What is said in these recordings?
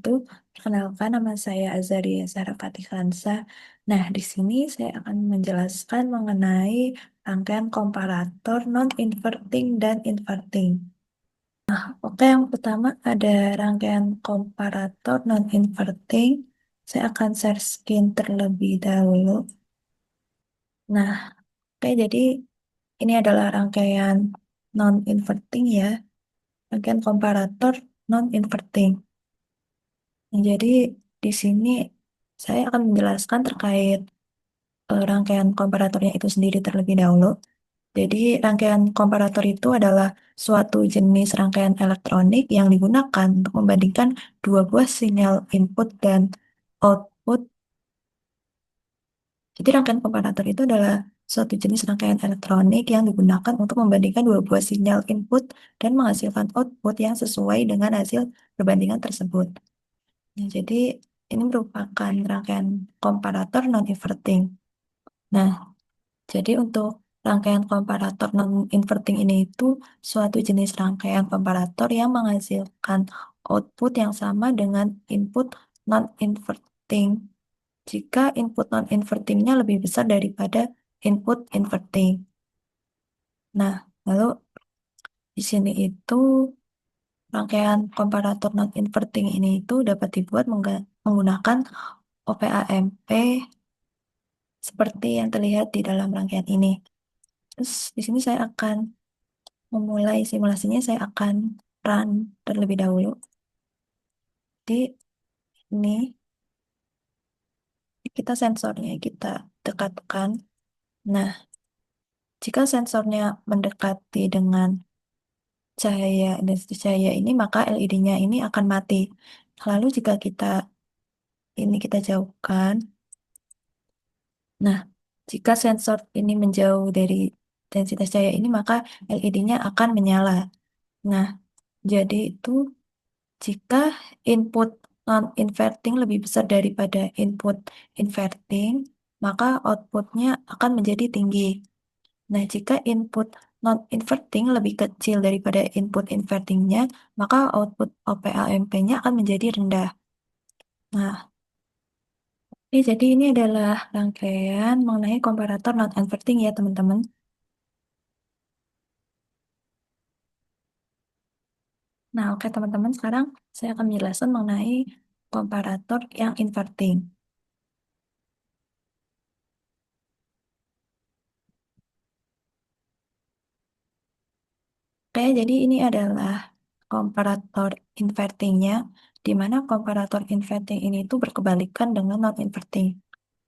wabarakatuh. Perkenalkan nama saya Azaria Zahra Fatih Khansa. Nah, di sini saya akan menjelaskan mengenai rangkaian komparator non-inverting dan inverting. Oke, yang pertama ada rangkaian komparator non-inverting. Saya akan share screen terlebih dahulu. Nah, oke, jadi ini adalah rangkaian non-inverting ya, rangkaian komparator non-inverting. Jadi di sini saya akan menjelaskan terkait rangkaian komparatornya itu sendiri terlebih dahulu. Jadi rangkaian komparator itu adalah suatu jenis rangkaian elektronik yang digunakan untuk membandingkan dua buah sinyal input dan output. Jadi rangkaian komparator itu adalah suatu jenis rangkaian elektronik yang digunakan untuk membandingkan dua buah sinyal input dan menghasilkan output yang sesuai dengan hasil perbandingan tersebut. Nah, jadi ini merupakan rangkaian komparator non-inverting. Nah, jadi untuk rangkaian komparator non-inverting ini itu suatu jenis rangkaian komparator yang menghasilkan output yang sama dengan input non-inverting jika input non-invertingnya lebih besar daripada input inverting. Nah, lalu di sini itu rangkaian komparator non-inverting ini itu dapat dibuat menggunakan OPAMP seperti yang terlihat di dalam rangkaian ini. Terus di sini saya akan memulai simulasinya, saya akan run terlebih dahulu. Di ini kita sensornya kita dekatkan. Nah, jika sensornya mendekati dengan cahaya intensity cahaya ini, maka LED-nya ini akan mati. Lalu jika kita jauhkan, nah, jika sensor ini menjauh dari intensitas cahaya ini, maka LED-nya akan menyala. Nah, jadi itu jika input non-inverting lebih besar daripada input inverting, maka outputnya akan menjadi tinggi. Nah, jika input non-inverting lebih kecil daripada input invertingnya, maka output OPAMP-nya akan menjadi rendah. Nah, jadi ini adalah rangkaian mengenai komparator non-inverting ya, teman-teman. Nah, oke teman-teman, sekarang saya akan menjelaskan mengenai komparator yang inverting. Oke, jadi ini adalah komparator invertingnya, di mana komparator inverting ini itu berkebalikan dengan non-inverting.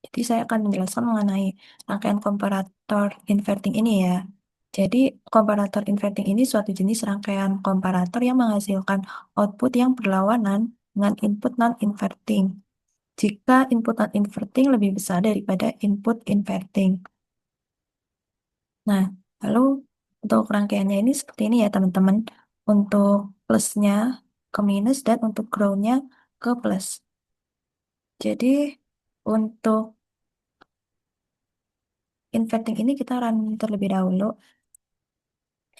Jadi saya akan menjelaskan mengenai rangkaian komparator inverting ini ya. Jadi komparator inverting ini suatu jenis rangkaian komparator yang menghasilkan output yang berlawanan dengan input non-inverting. Jika input non-inverting lebih besar daripada input inverting. Nah, lalu untuk rangkaiannya ini seperti ini ya teman-teman. Untuk plusnya ke minus dan untuk ground-nya ke plus. Jadi untuk inverting ini kita run terlebih dahulu.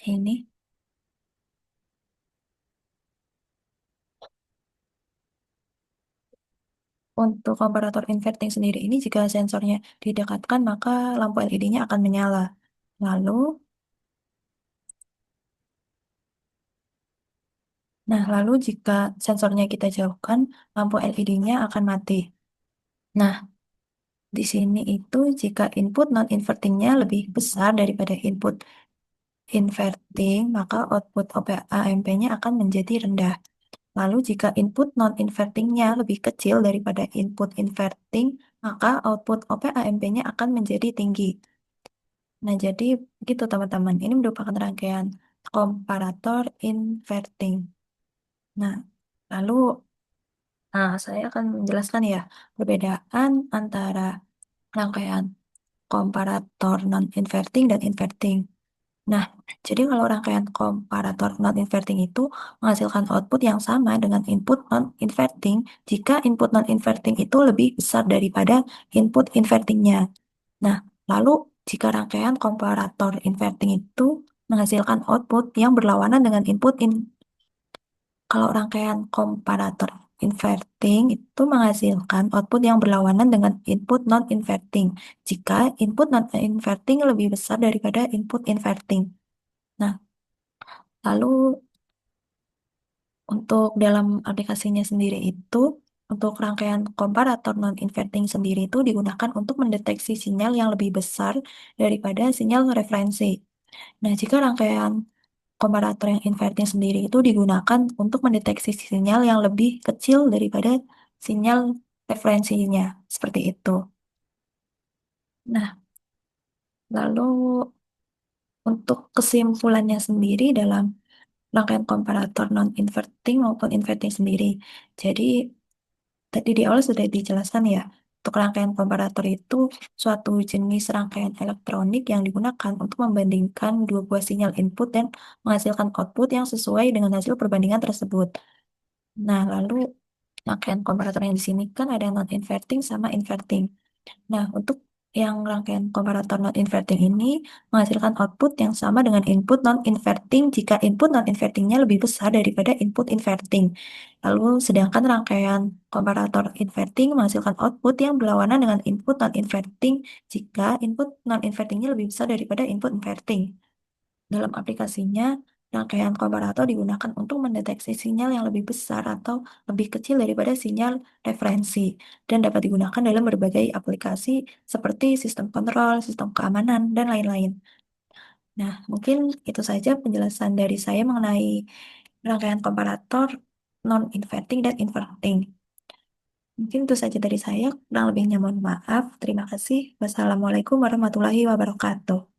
Ini untuk komparator inverting sendiri ini jika sensornya didekatkan maka lampu LED-nya akan menyala. Lalu, lalu jika sensornya kita jauhkan, lampu LED-nya akan mati. Nah, di sini itu jika input non-invertingnya lebih besar daripada input inverting, maka output OPAMP-nya akan menjadi rendah. Lalu jika input non-invertingnya lebih kecil daripada input inverting, maka output OPAMP-nya akan menjadi tinggi. Nah, jadi gitu teman-teman. Ini merupakan rangkaian komparator inverting. Nah, lalu saya akan menjelaskan ya perbedaan antara rangkaian komparator non-inverting dan inverting. Nah, jadi kalau rangkaian komparator non-inverting itu menghasilkan output yang sama dengan input non-inverting jika input non-inverting itu lebih besar daripada input invertingnya. Nah, lalu jika rangkaian komparator inverting itu menghasilkan output yang berlawanan dengan kalau rangkaian komparator inverting itu menghasilkan output yang berlawanan dengan input non-inverting jika input non-inverting lebih besar daripada input inverting. Nah, lalu untuk dalam aplikasinya sendiri itu, untuk rangkaian komparator non-inverting sendiri itu digunakan untuk mendeteksi sinyal yang lebih besar daripada sinyal referensi. Nah, jika rangkaian komparator yang inverting sendiri itu digunakan untuk mendeteksi sinyal yang lebih kecil daripada sinyal referensinya, seperti itu. Nah, lalu untuk kesimpulannya sendiri dalam rangkaian komparator non-inverting maupun inverting sendiri. Jadi, tadi di awal sudah dijelaskan ya, untuk rangkaian komparator itu suatu jenis rangkaian elektronik yang digunakan untuk membandingkan dua buah sinyal input dan menghasilkan output yang sesuai dengan hasil perbandingan tersebut. Nah, lalu rangkaian komparator yang di sini kan ada non-inverting sama inverting. Nah, untuk yang rangkaian komparator non-inverting ini menghasilkan output yang sama dengan input non-inverting jika input non-invertingnya lebih besar daripada input inverting. Lalu, sedangkan rangkaian komparator inverting menghasilkan output yang berlawanan dengan input non-inverting jika input non-invertingnya lebih besar daripada input inverting. Dalam aplikasinya, rangkaian komparator digunakan untuk mendeteksi sinyal yang lebih besar atau lebih kecil daripada sinyal referensi dan dapat digunakan dalam berbagai aplikasi seperti sistem kontrol, sistem keamanan, dan lain-lain. Nah, mungkin itu saja penjelasan dari saya mengenai rangkaian komparator non-inverting dan inverting. Mungkin itu saja dari saya, kurang lebihnya mohon maaf. Terima kasih. Wassalamualaikum warahmatullahi wabarakatuh.